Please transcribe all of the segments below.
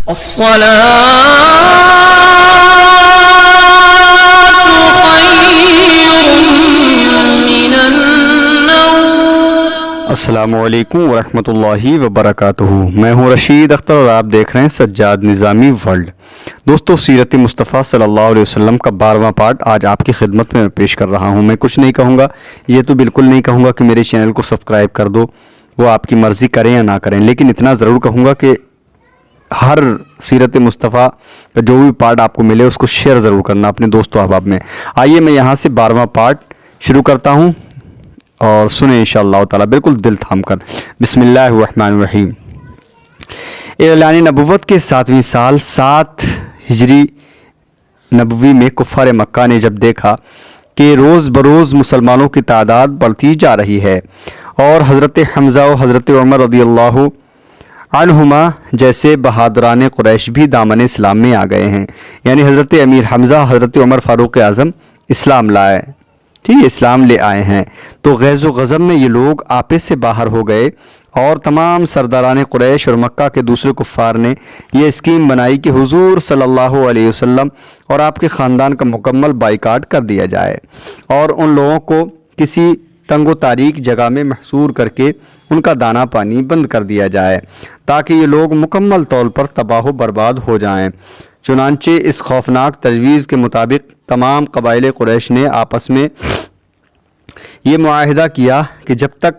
السلام علیکم ورحمۃ اللہ وبرکاتہ۔ میں ہوں رشید اختر اور آپ دیکھ رہے ہیں سجاد نظامی ورلڈ۔ دوستو، سیرت مصطفیٰ صلی اللہ علیہ وسلم کا 12واں پارٹ آج آپ کی خدمت میں پیش کر رہا ہوں۔ میں کچھ نہیں کہوں گا، یہ تو بالکل نہیں کہوں گا کہ میرے چینل کو سبسکرائب کر دو، وہ آپ کی مرضی کریں یا نہ کریں، لیکن اتنا ضرور کہوں گا کہ ہر سیرت مصطفیٰ کا جو بھی پارٹ آپ کو ملے اس کو شیئر ضرور کرنا اپنے دوست و احباب میں۔ آئیے میں یہاں سے 12واں پارٹ شروع کرتا ہوں اور سنیں انشاءاللہ تعالی بالکل دل تھام کر۔ بسم اللہ الرحمن الرحیم۔ اعلان نبوت کے 7ویں سال 7 ہجری نبوی میں کفار مکہ نے جب دیکھا کہ روز بروز مسلمانوں کی تعداد بڑھتی جا رہی ہے اور حضرت حمزہ و حضرت عمر رضی اللہ عنہما جیسے بہادران قریش بھی دامن اسلام میں آ گئے ہیں، یعنی حضرت امیر حمزہ، حضرت عمر فاروق اعظم اسلام لائے، ٹھیک ہے، اسلام لے آئے ہیں، تو غیظ و غضب میں یہ لوگ آپے سے باہر ہو گئے اور تمام سرداران قریش اور مکہ کے دوسرے کفار نے یہ اسکیم بنائی کہ حضور صلی اللہ علیہ وسلم اور آپ کے خاندان کا مکمل بائیکاٹ کر دیا جائے اور ان لوگوں کو کسی تنگ و تاریک جگہ میں محصور کر کے ان کا دانہ پانی بند کر دیا جائے تاکہ یہ لوگ مکمل طور پر تباہ و برباد ہو جائیں۔ چنانچہ اس خوفناک تجویز کے مطابق تمام قبائل قریش نے آپس میں یہ معاہدہ کیا کہ جب تک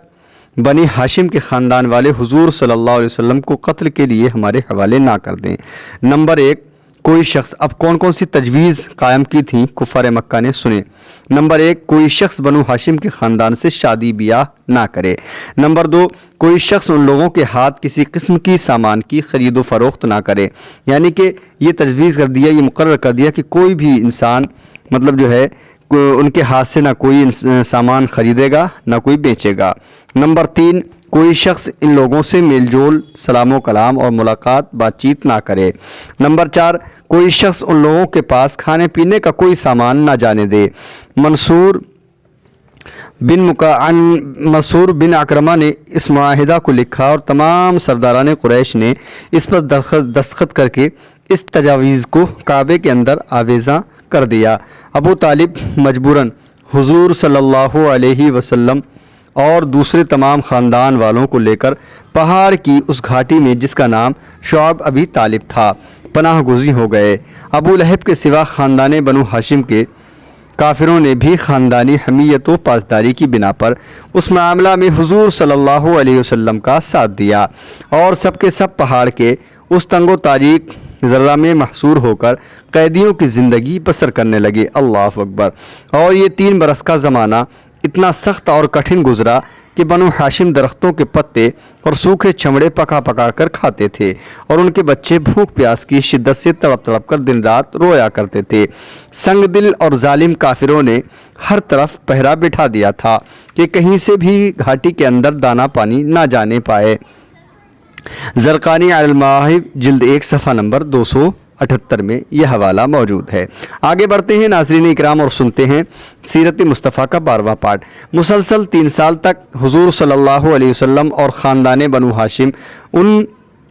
بنی ہاشم کے خاندان والے حضور صلی اللہ علیہ وسلم کو قتل کے لیے ہمارے حوالے نہ کر دیں۔ نمبر 1، کوئی شخص، اب کون کون سی تجویز قائم کی تھیں کفار مکہ نے، سنیں۔ نمبر 1، کوئی شخص بنو ہاشم کے خاندان سے شادی بیاہ نہ کرے۔ نمبر 2، کوئی شخص ان لوگوں کے ہاتھ کسی قسم کی سامان کی خرید و فروخت نہ کرے، یعنی کہ یہ تجویز کر دیا، یہ مقرر کر دیا کہ کوئی بھی انسان مطلب جو ہے ان کے ہاتھ سے نہ کوئی سامان خریدے گا نہ کوئی بیچے گا۔ نمبر 3، کوئی شخص ان لوگوں سے میل جول، سلام و کلام اور ملاقات بات چیت نہ کرے۔ نمبر 4، کوئی شخص ان لوگوں کے پاس کھانے پینے کا کوئی سامان نہ جانے دے۔ منصور بن اکرمہ نے اس معاہدہ کو لکھا اور تمام سرداران قریش نے اس پر دستخط کر کے اس تجاویز کو کعبے کے اندر آویزاں کر دیا۔ ابو طالب مجبوراً حضور صلی اللہ علیہ وسلم اور دوسرے تمام خاندان والوں کو لے کر پہاڑ کی اس گھاٹی میں جس کا نام شعب ابی طالب تھا پناہ گزین ہو گئے۔ ابو لہب کے سوا خاندان بنو ہاشم کے کافروں نے بھی خاندانی حمیت و پاسداری کی بنا پر اس معاملہ میں حضور صلی اللہ علیہ وسلم کا ساتھ دیا اور سب کے سب پہاڑ کے اس تنگ و تاریک ذرہ میں محصور ہو کر قیدیوں کی زندگی بسر کرنے لگے۔ اللہ اکبر۔ اور یہ 3 برس کا زمانہ اتنا سخت اور کٹھن گزرا کہ بنو ہاشم درختوں کے پتے اور سوکھے چمڑے پکا پکا کر کھاتے تھے اور ان کے بچے بھوک پیاس کی شدت سے تڑپ تڑپ کر دن رات رویا کرتے تھے۔ سنگ دل اور ظالم کافروں نے ہر طرف پہرا بٹھا دیا تھا کہ کہیں سے بھی گھاٹی کے اندر دانہ پانی نہ جانے پائے۔ زرقانی علی المواہب جلد 1 صفحہ نمبر 278 میں یہ حوالہ موجود ہے۔ آگے بڑھتے ہیں ناظرین اکرام اور سنتے ہیں سیرت مصطفیٰ کا 12واں پارٹ۔ مسلسل 3 سال تک حضور صلی اللہ علیہ وسلم اور خاندان بنو ہاشم ان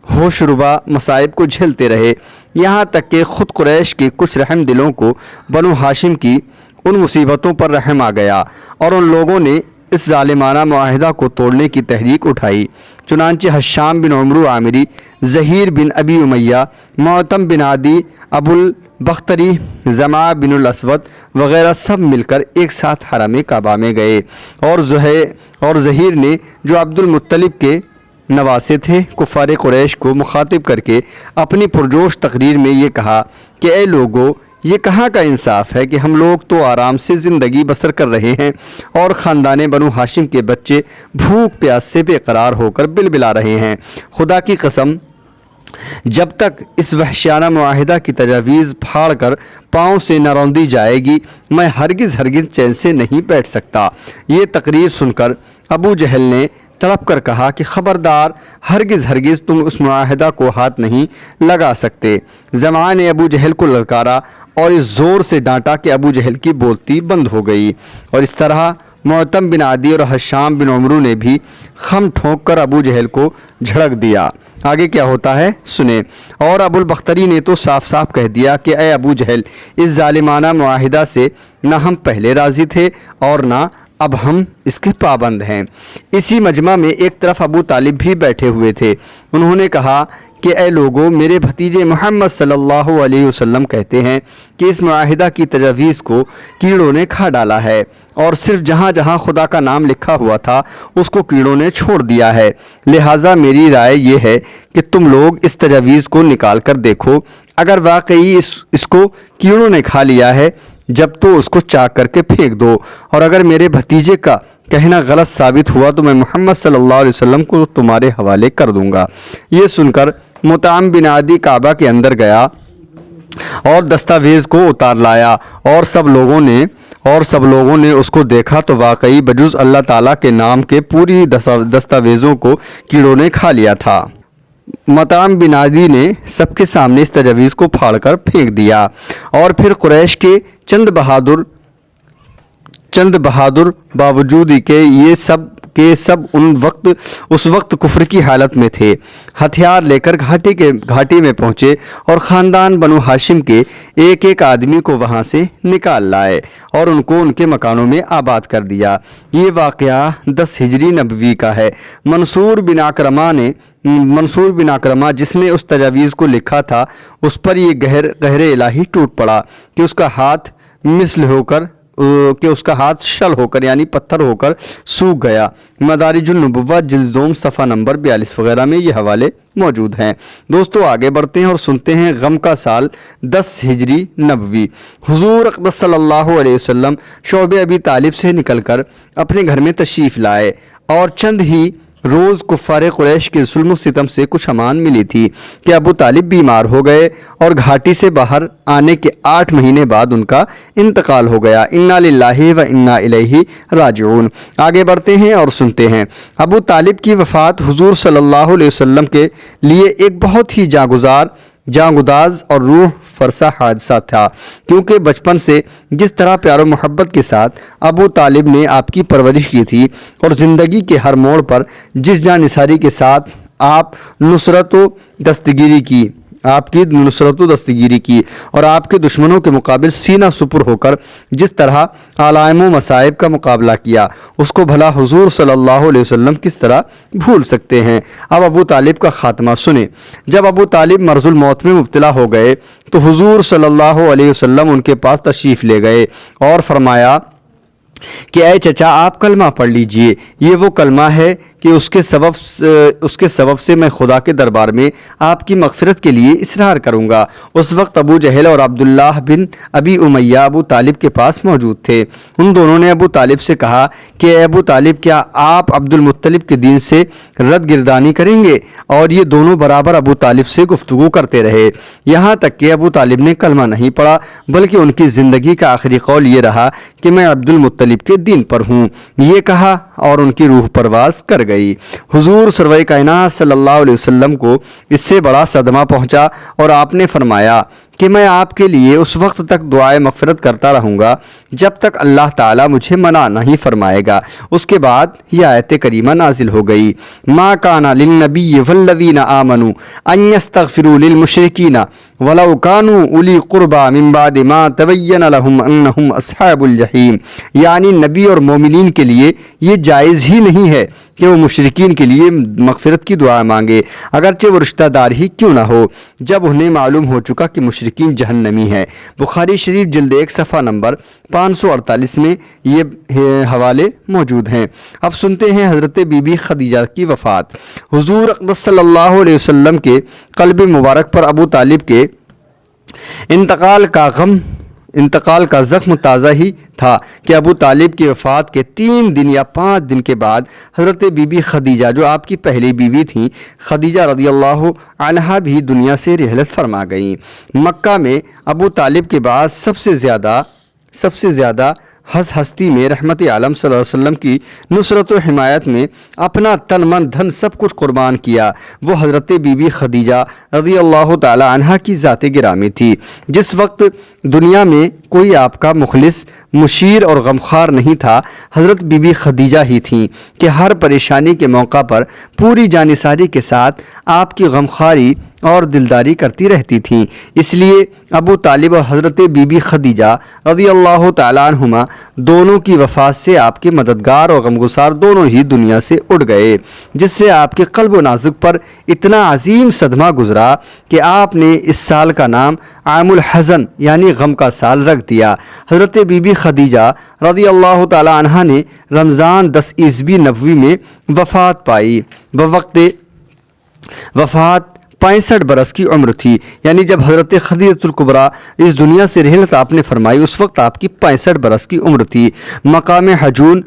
ہوش ربا مصائب کو جھیلتے رہے، یہاں تک کہ خود قریش کے کچھ رحم دلوں کو بنو ہاشم کی ان مصیبتوں پر رحم آ گیا اور ان لوگوں نے اس ظالمانہ معاہدہ کو توڑنے کی تحریک اٹھائی۔ چنانچہ حشام بن عمرو عامری، ظہیر بن ابی امیہ، معتم بن عدی، ابو البختری، زمعہ بن الاسود وغیرہ سب مل کر ایک ساتھ حرم کعبہ میں گئے اور ظہیر نے جو عبد المطلب کے نواسے تھے کفار قریش کو مخاطب کر کے اپنی پرجوش تقریر میں یہ کہا کہ اے لوگو، یہ کہاں کا انصاف ہے کہ ہم لوگ تو آرام سے زندگی بسر کر رہے ہیں اور خاندان بنو ہاشم کے بچے بھوک پیاس سے بے قرار ہو کر بلبلا رہے ہیں۔ خدا کی قسم، جب تک اس وحشیانہ معاہدہ کی تجاویز پھاڑ کر پاؤں سے نہ روندی جائے گی، میں ہرگز چین سے نہیں بیٹھ سکتا۔ یہ تقریر سن کر ابو جہل نے تڑپ کر کہا کہ خبردار، ہرگز تم اس معاہدہ کو ہاتھ نہیں لگا سکتے۔ زمعہ نے ابو جہل کو للکارا اور اس زور سے ڈانٹا کہ ابو جہل کی بولتی بند ہو گئی، اور اس طرح معتم بن عدی اور حشام بن عمرو نے بھی خم ٹھونک کر ابو جہل کو جھڑک دیا۔ آگے کیا ہوتا ہے سنیں۔ اور ابو البختری نے تو صاف صاف کہہ دیا کہ اے ابو جہل، اس ظالمانہ معاہدہ سے نہ ہم پہلے راضی تھے اور نہ اب ہم اس کے پابند ہیں۔ اسی مجمع میں ایک طرف ابو طالب بھی بیٹھے ہوئے تھے۔ انہوں نے کہا کہ اے لوگو، میرے بھتیجے محمد صلی اللہ علیہ وسلم کہتے ہیں کہ اس معاہدہ کی تجاویز کو کیڑوں نے کھا ڈالا ہے، اور صرف جہاں جہاں خدا کا نام لکھا ہوا تھا اس کو کیڑوں نے چھوڑ دیا ہے۔ لہٰذا میری رائے یہ ہے کہ تم لوگ اس تجاویز کو نکال کر دیکھو، اگر واقعی اس کو کیڑوں نے کھا لیا ہے جب تو اس کو چاک کر کے پھینک دو، اور اگر میرے بھتیجے کا کہنا غلط ثابت ہوا تو میں محمد صلی اللہ علیہ وسلم کو تمہارے حوالے کر دوں گا۔ یہ سن کر مطعم بن عدی کعبہ کے اندر گیا اور دستاویز کو اتار لایا، اور سب لوگوں نے اس کو دیکھا تو واقعی بجز اللہ تعالیٰ کے نام کے پوری دستاویزوں کو کیڑوں نے کھا لیا تھا۔ مطعم بن عدی نے سب کے سامنے اس تجاویز کو پھاڑ کر پھینک دیا، اور پھر قریش کے چند بہادر باوجود کہ یہ سب کے سب اس وقت کفر کی حالت میں تھے، ہتھیار لے کر گھاٹی میں پہنچے اور خاندان بنو ہاشم کے ایک ایک آدمی کو وہاں سے نکال لائے اور ان کو ان کے مکانوں میں آباد کر دیا۔ یہ واقعہ 10 ہجری نبوی کا ہے۔ منصور بن عکرمہ جس نے اس تجاویز کو لکھا تھا، اس پر یہ قہر الہی ٹوٹ پڑا کہ اس کا ہاتھ شل ہو کر یعنی پتھر ہو کر سوکھ گیا۔ مدارج النبوہ جلد دوم صفحہ نمبر 42 وغیرہ میں یہ حوالے موجود ہیں۔ دوستو آگے بڑھتے ہیں اور سنتے ہیں غم کا سال 10 ہجری نبوی۔ حضور اقدس صلی اللہ علیہ وسلم شعب ابی طالب سے نکل کر اپنے گھر میں تشریف لائے، اور چند ہی روز کفار قریش کے ظلم و ستم سے کچھ امان ملی تھی کہ ابو طالب بیمار ہو گئے اور گھاٹی سے باہر آنے کے 8 مہینے بعد ان کا انتقال ہو گیا۔ انا للہ و انا الیہ راجعون۔ آگے بڑھتے ہیں اور سنتے ہیں۔ ابو طالب کی وفات حضور صلی اللہ علیہ وسلم کے لیے ایک بہت ہی جاں گداز اور روح فرسا حادثہ تھا، کیونکہ بچپن سے جس طرح پیار و محبت کے ساتھ ابو طالب نے آپ کی پرورش کی تھی، اور زندگی کے ہر موڑ پر جس جاں نثاری کے ساتھ آپ کی نصرت و دستگیری کی اور آپ کے دشمنوں کے مقابل سینہ سپر ہو کر جس طرح علائم و مصائب کا مقابلہ کیا، اس کو بھلا حضور صلی اللہ علیہ وسلم کس طرح بھول سکتے ہیں۔ اب ابو طالب کا خاتمہ سنیں۔ جب ابو طالب مرض الموت میں مبتلا ہو گئے تو حضور صلی اللہ علیہ وسلم ان کے پاس تشریف لے گئے اور فرمایا کہ اے چچا، آپ کلمہ پڑھ لیجئے۔ یہ وہ کلمہ ہے کہ اس کے سبب سے میں خدا کے دربار میں آپ کی مغفرت کے لیے اصرار کروں گا۔ اس وقت ابو جہل اور عبداللہ بن ابی امیہ ابو طالب کے پاس موجود تھے۔ ان دونوں نے ابو طالب سے کہا کہ اے ابو طالب، کیا آپ عبد المطلب کے دین سے رد گردانی کریں گے؟ اور یہ دونوں برابر ابو طالب سے گفتگو کرتے رہے، یہاں تک کہ ابو طالب نے کلمہ نہیں پڑھا، بلکہ ان کی زندگی کا آخری قول یہ رہا کہ میں عبد المطلب کے دین پر ہوں۔ یہ کہا اور ان کی روح پرواز کر گئی۔ حضور سرور کائنات صلی اللہ علیہ وسلم کو اس سے بڑا صدمہ پہنچا، اور آپ نے فرمایا کہ میں آپ کے لیے اس وقت تک دعائے مغفرت کرتا رہوں گا جب تک اللہ تعالیٰ مجھے منع نہیں فرمائے گا۔ اس کے بعد یہ آیت کریمہ نازل ہو گئی، ما کان للنبی والذین آمنوا ان یستغفروا للمشرکین ولو کانوا اولی قربى من بعد ما تبین لهم انہم اصحاب الجحیم، یعنی نبی اور مومنین کے لیے یہ جائز ہی نہیں ہے کہ وہ مشرکین کے لیے مغفرت کی دعا مانگے، اگرچہ وہ رشتہ دار ہی کیوں نہ ہو، جب انہیں معلوم ہو چکا کہ مشرکین جہنمی ہیں۔ بخاری شریف جلد 1 صفحہ نمبر 548 میں یہ حوالے موجود ہیں۔ اب سنتے ہیں حضرت بی بی خدیجہ کی وفات۔ حضور اقدس صلی اللہ علیہ وسلم کے قلب مبارک پر ابو طالب کے انتقال کا زخم تازہ ہی تھا کہ ابو طالب کی وفات کے 3 دن یا 5 دن کے بعد حضرت بی بی خدیجہ، جو آپ کی پہلی بیوی تھیں، خدیجہ رضی اللہ عنہا بھی دنیا سے رحلت فرما گئیں۔ مکہ میں ابو طالب کے بعد سب سے زیادہ ہستی میں رحمت عالم صلی اللہ علیہ وسلم کی نصرت و حمایت میں اپنا تن من دھن سب کچھ قربان کیا، وہ حضرت بی بی خدیجہ رضی اللہ تعالی عنہا کی ذات گرامی تھی۔ جس وقت دنیا میں کوئی آپ کا مخلص، مشیر اور غمخوار نہیں تھا، حضرت بی بی خدیجہ ہی تھیں کہ ہر پریشانی کے موقع پر پوری جانثاری کے ساتھ آپ کی غمخواری اور دلداری کرتی رہتی تھیں۔ اس لیے ابو طالب اور حضرت بی بی خدیجہ رضی اللہ تعالیٰ عنہما دونوں کی وفات سے آپ کے مددگار اور غمگسار دونوں ہی دنیا سے اٹھ گئے، جس سے آپ کے قلب و نازک پر اتنا عظیم صدمہ گزرا کہ آپ نے اس سال کا نام عام الحزن یعنی غم کا سال رکھ دیا۔ حضرت بی بی خدیجہ رضی اللہ تعالیٰ عنہا نے رمضان 10 عیسوی نبوی میں وفات پائی۔ بوقت وفات 65 برس کی عمر تھی، یعنی جب حضرت خدیجہ الکبریٰ اس دنیا سے رحلت آپ نے فرمائی اس وقت آپ کی 65 برس کی عمر تھی۔ مقام حجون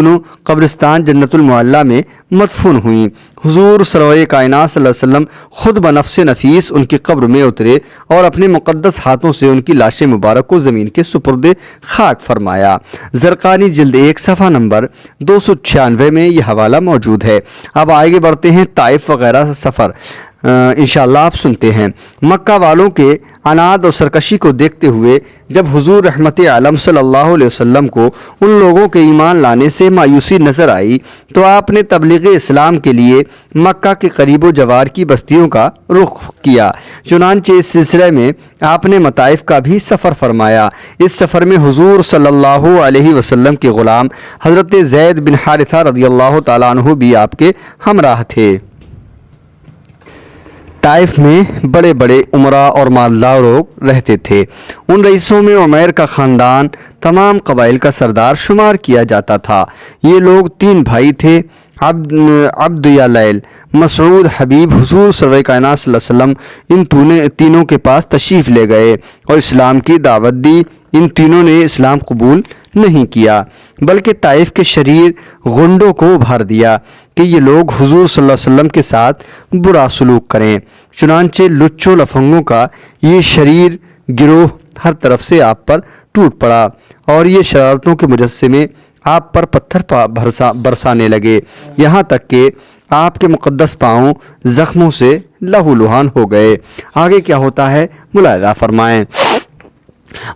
و قبرستان جنت المعلیٰ میں مدفون ہوئیں۔ حضور سرور کائنات صلی اللہ علیہ وسلم خود بنفس نفیس ان کی قبر میں اترے اور اپنے مقدس ہاتھوں سے ان کی لاش مبارک کو زمین کے سپرد خاک فرمایا۔ زرقانی جلد 1 صفحہ نمبر 296 میں یہ حوالہ موجود ہے۔ اب آگے بڑھتے ہیں طائف وغیرہ سفر انشاءاللہ آپ سنتے ہیں۔ مکہ والوں کے عناد اور سرکشی کو دیکھتے ہوئے جب حضور رحمت عالم صلی اللہ علیہ وسلم کو ان لوگوں کے ایمان لانے سے مایوسی نظر آئی تو آپ نے تبلیغ اسلام کے لیے مکہ کے قریب و جوار کی بستیوں کا رخ کیا۔ چنانچہ اس سلسلے میں آپ نے مطائف کا بھی سفر فرمایا۔ اس سفر میں حضور صلی اللہ علیہ وسلم کے غلام حضرت زید بن حارثہ رضی اللہ تعالیٰ عنہ بھی آپ کے ہمراہ تھے۔ طائف میں بڑے بڑے امراء اور مالدار لوگ رہتے تھے۔ ان رئیسوں میں عمیر کا خاندان تمام قبائل کا سردار شمار کیا جاتا تھا۔ یہ لوگ 3 بھائی تھے، عبد یا لیل، مسعود، حبیب۔ حضور سرور کائنات صلی اللہ علیہ وسلم ان تینوں کے پاس تشریف لے گئے اور اسلام کی دعوت دی۔ ان تینوں نے اسلام قبول نہیں کیا بلکہ طائف کے شریر غنڈوں کو ابھار دیا کہ یہ لوگ حضور صلی اللہ علیہ وسلم کے ساتھ برا سلوک کریں۔ چنانچہ لچوں لفنگوں کا یہ شریر گروہ ہر طرف سے آپ پر ٹوٹ پڑا اور یہ شرارتوں کے مجسمے آپ پر پتھر برسانے لگے، یہاں تک کہ آپ کے مقدس پاؤں زخموں سے لہو لہان ہو گئے۔ آگے کیا ہوتا ہے ملاحظہ فرمائیں۔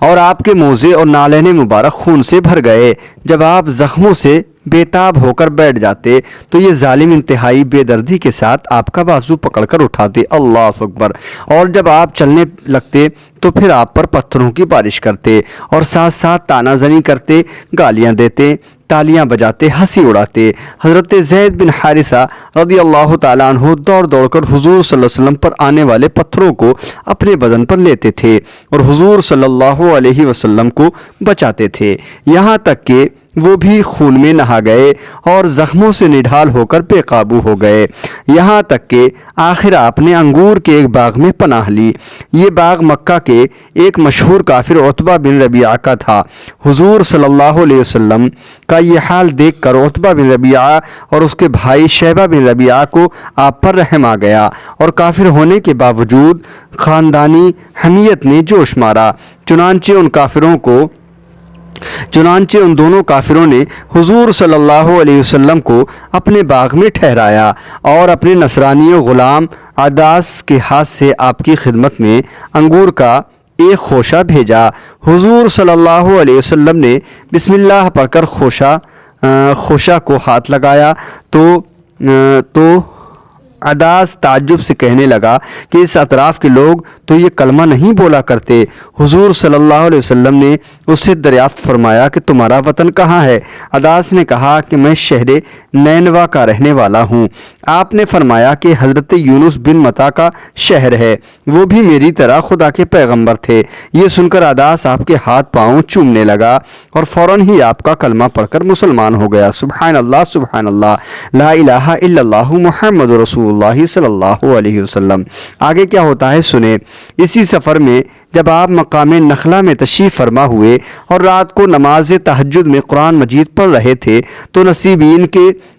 اور آپ کے موزے اور نالین مبارک خون سے بھر گئے۔ جب آپ زخموں سے بےتاب ہو کر بیٹھ جاتے تو یہ ظالم انتہائی بے دردی کے ساتھ آپ کا بازو پکڑ کر اٹھاتے، اللہ اکبر، اور جب آپ چلنے لگتے تو پھر آپ پر پتھروں کی بارش کرتے اور ساتھ ساتھ تانا زنی کرتے، گالیاں دیتے، تالیاں بجاتے، ہنسی اڑاتے۔ حضرت زید بن حارثہ رضی اللہ تعالیٰ عنہ دوڑ دوڑ کر حضور صلی اللہ علیہ وسلم پر آنے والے پتھروں کو اپنے بدن پر لیتے تھے اور حضور صلی اللہ علیہ وسلم کو بچاتے تھے، یہاں تک کہ وہ بھی خون میں نہا گئے اور زخموں سے نڈھال ہو کر بے قابو ہو گئے، یہاں تک کہ آخر آپ نے انگور کے ایک باغ میں پناہ لی۔ یہ باغ مکہ کے ایک مشہور کافر عتبہ بن ربیعہ کا تھا۔ حضور صلی اللہ علیہ وسلم کا یہ حال دیکھ کر عتبہ بن ربیعہ اور اس کے بھائی شیبہ بن ربیعہ کو آپ پر رحم آ گیا اور کافر ہونے کے باوجود خاندانی حمیت نے جوش مارا۔ چنانچہ ان دونوں کافروں نے حضور صلی اللہ علیہ وسلم کو اپنے باغ میں ٹھہرایا اور اپنے نصرانی غلام عداس کے ہاتھ سے آپ کی خدمت میں انگور کا ایک خوشہ بھیجا۔ حضور صلی اللہ علیہ وسلم نے بسم اللہ پڑھ کر خوشہ کو ہاتھ لگایا تو عداس تعجب سے کہنے لگا کہ اس اطراف کے لوگ تو یہ کلمہ نہیں بولا کرتے۔ حضور صلی اللہ علیہ وسلم نے اس سے دریافت فرمایا کہ تمہارا وطن کہاں ہے؟ عداس نے کہا کہ میں شہر نینوا کا رہنے والا ہوں۔ آپ نے فرمایا کہ حضرت یونس بن متا کا شہر ہے، وہ بھی میری طرح خدا کے پیغمبر تھے۔ یہ سن کر عداس آپ کے ہاتھ پاؤں چومنے لگا اور فوراً ہی آپ کا کلمہ پڑھ کر مسلمان ہو گیا۔ سبحان اللہ، سبحان اللہ، لا الہ الا اللہ محمد رسول اللہ صلی اللہ علیہ وسلم۔ آگے کیا ہوتا ہے سنیں۔ اسی سفر میں جب آپ مقام نخلہ میں تشریف فرما ہوئے اور رات کو نماز تہجد میں قرآن مجید پڑھ رہے تھے تو نصیبین کے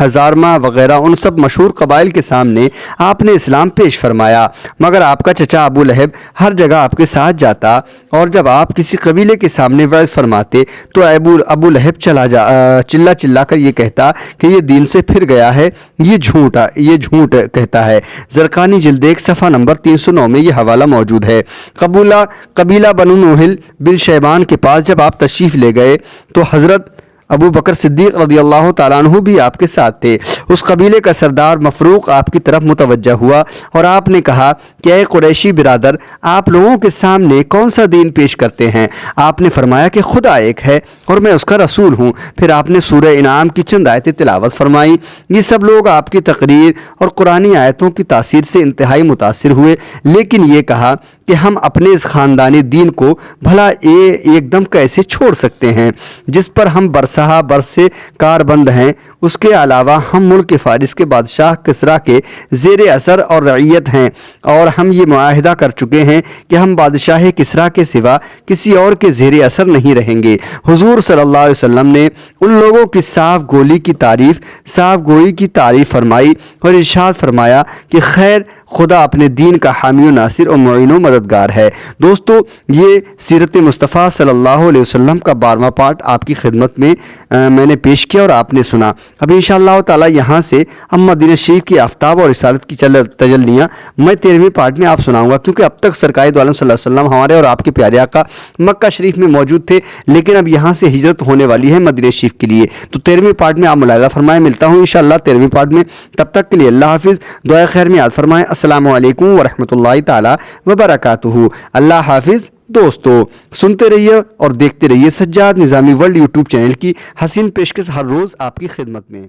ہزارما وغیرہ ان سب مشہور قبائل کے سامنے آپ نے اسلام پیش فرمایا، مگر آپ کا چچا ابو لہب ہر جگہ آپ کے ساتھ جاتا، اور جب آپ کسی قبیلے کے سامنے وعظ فرماتے تو ابو لہب چلا چلا کر یہ کہتا کہ یہ دین سے پھر گیا ہے، یہ جھوٹ کہتا ہے۔ زرقانی جلد 1 صفحہ نمبر 309 میں یہ حوالہ موجود ہے۔ قبیلہ بنو نوحل بن شیبان کے پاس جب آپ تشریف لے گئے تو حضرت ابو بکر صدیق رضی اللہ تعالیٰ عنہ بھی آپ کے ساتھ تھے۔ اس قبیلے کا سردار مفروق آپ کی طرف متوجہ ہوا اور آپ نے کہا کہ اے قریشی برادر، آپ لوگوں کے سامنے کون سا دین پیش کرتے ہیں؟ آپ نے فرمایا کہ خدا ایک ہے اور میں اس کا رسول ہوں۔ پھر آپ نے سورہ انعام کی چند آیتیں تلاوت فرمائی۔ یہ سب لوگ آپ کی تقریر اور قرآنی آیتوں کی تاثیر سے انتہائی متاثر ہوئے، لیکن یہ کہا کہ ہم اپنے اس خاندانی دین کو بھلا ایک دم کیسے چھوڑ سکتے ہیں جس پر ہم برسہ برسے کاربند ہیں؟ اس کے علاوہ ہم ملک فارس کے بادشاہ کسریٰ کے زیر اثر اور رعیت ہیں، اور ہم یہ معاہدہ کر چکے ہیں کہ ہم بادشاہ کسریٰ کے سوا کسی اور کے زیر اثر نہیں رہیں گے۔ حضور صلی اللہ علیہ وسلم نے ان لوگوں کی صاف گوئی کی تعریف فرمائی اور ارشاد فرمایا کہ خیر، خدا اپنے دین کا حامی و ناصر اور معین و مددگار ہے۔ دوستو، یہ سیرت مصطفیٰ صلی اللہ علیہ وسلم کا 12واں پارٹ آپ کی خدمت میں میں نے پیش کیا اور آپ نے سنا۔ اب انشاءاللہ تعالی یہاں سے ہم مدینہ شریف کی آفتاب اور رسالت کی تجلیاں میں 13ویں پارٹ میں آپ سناؤں گا، کیونکہ اب تک سرکار دو عالم صلی اللہ علیہ وسلم ہمارے اور آپ کے پیارے آقا مکہ شریف میں موجود تھے، لیکن اب یہاں سے ہجرت ہونے والی ہے مدینہ شریف کے لیے، تو 13ویں پارٹ میں آپ ملاحظہ فرمائیں۔ ملتا ہوں انشاءاللہ 13ویں پارٹ میں، تب تک کے لیے اللہ حافظ، دعائے خیر میں یاد فرمائیں۔ السلام علیکم ورحمۃ اللہ تعالی وبرکاتہ۔ اللہ حافظ دوستو، سنتے رہیے اور دیکھتے رہیے سجاد نظامی ورلڈ یوٹیوب چینل کی حسین پیشکش ہر روز آپ کی خدمت میں۔